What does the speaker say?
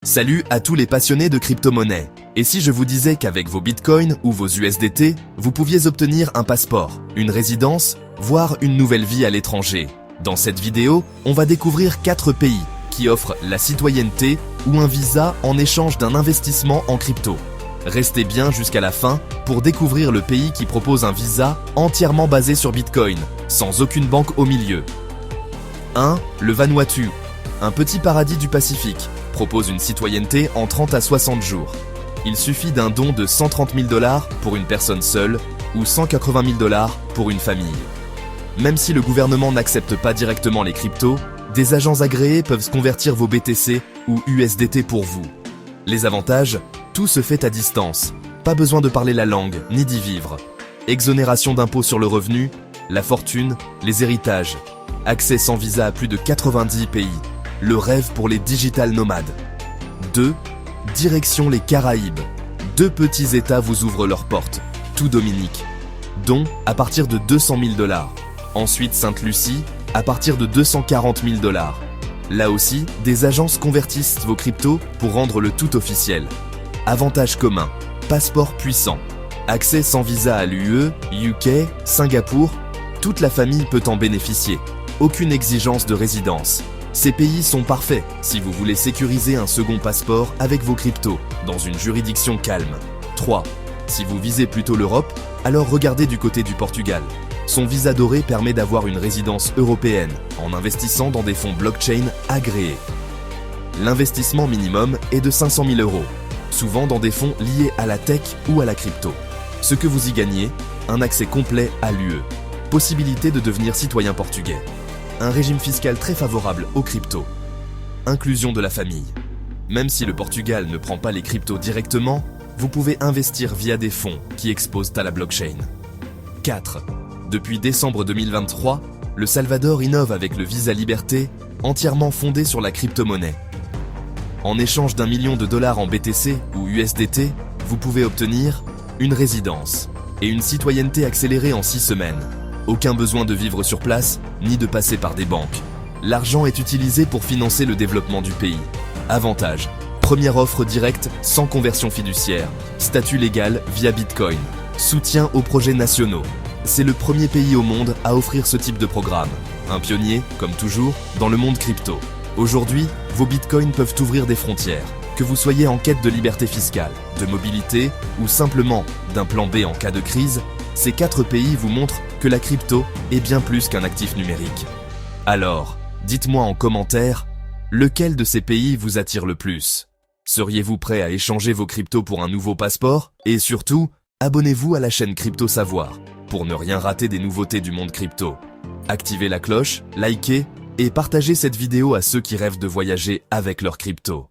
Salut à tous les passionnés de crypto-monnaies. Et si je vous disais qu'avec vos bitcoins ou vos USDT, vous pouviez obtenir un passeport, une résidence, voire une nouvelle vie à l'étranger? Dans cette vidéo, on va découvrir 4 pays qui offrent la citoyenneté ou un visa en échange d'un investissement en crypto. Restez bien jusqu'à la fin pour découvrir le pays qui propose un visa entièrement basé sur Bitcoin, sans aucune banque au milieu. 1. Le Vanuatu, un petit paradis du Pacifique, propose une citoyenneté en 30 à 60 jours. Il suffit d'un don de 130 000 $ pour une personne seule ou 180 000 $ pour une famille. Même si le gouvernement n'accepte pas directement les cryptos, des agents agréés peuvent convertir vos BTC ou USDT pour vous. Les avantages, tout se fait à distance. Pas besoin de parler la langue, ni d'y vivre. Exonération d'impôts sur le revenu, la fortune, les héritages. Accès sans visa à plus de 90 pays. Le rêve pour les digital nomades. 2. Direction les Caraïbes. 2 petits États vous ouvrent leurs portes. Tout Dominique. Dont à partir de 200 000 $. Ensuite Sainte-Lucie, à partir de 240 000 $. Là aussi, des agences convertissent vos cryptos pour rendre le tout officiel. Avantages communs. Passeport puissant. Accès sans visa à l'UE, UK, Singapour. Toute la famille peut en bénéficier. Aucune exigence de résidence. Ces pays sont parfaits si vous voulez sécuriser un second passeport avec vos cryptos dans une juridiction calme. 3. Si vous visez plutôt l'Europe, alors regardez du côté du Portugal. Son visa doré permet d'avoir une résidence européenne en investissant dans des fonds blockchain agréés. L'investissement minimum est de 500 000 €, souvent dans des fonds liés à la tech ou à la crypto. Ce que vous y gagnez, un accès complet à l'UE. Possibilité de devenir citoyen portugais. Un régime fiscal très favorable aux cryptos. Inclusion de la famille. Même si le Portugal ne prend pas les cryptos directement, vous pouvez investir via des fonds qui exposent à la blockchain. 4. Depuis décembre 2023, le Salvador innove avec le Visa Liberté, entièrement fondé sur la crypto-monnaie. En échange d'1 million de $ en BTC ou USDT, vous pouvez obtenir une résidence et une citoyenneté accélérée en 6 semaines. Aucun besoin de vivre sur place, ni de passer par des banques. L'argent est utilisé pour financer le développement du pays. Avantage. Première offre directe sans conversion fiduciaire. Statut légal via Bitcoin. Soutien aux projets nationaux. C'est le premier pays au monde à offrir ce type de programme. Un pionnier, comme toujours, dans le monde crypto. Aujourd'hui, vos bitcoins peuvent ouvrir des frontières. Que vous soyez en quête de liberté fiscale, de mobilité ou simplement d'un plan B en cas de crise, ces 4 pays vous montrent que la crypto est bien plus qu'un actif numérique. Alors, dites-moi en commentaire, lequel de ces pays vous attire le plus? Seriez-vous prêt à échanger vos cryptos pour un nouveau passeport? Et surtout, abonnez-vous à la chaîne Crypto Savoir pour ne rien rater des nouveautés du monde crypto. Activez la cloche, likez et partagez cette vidéo à ceux qui rêvent de voyager avec leur crypto.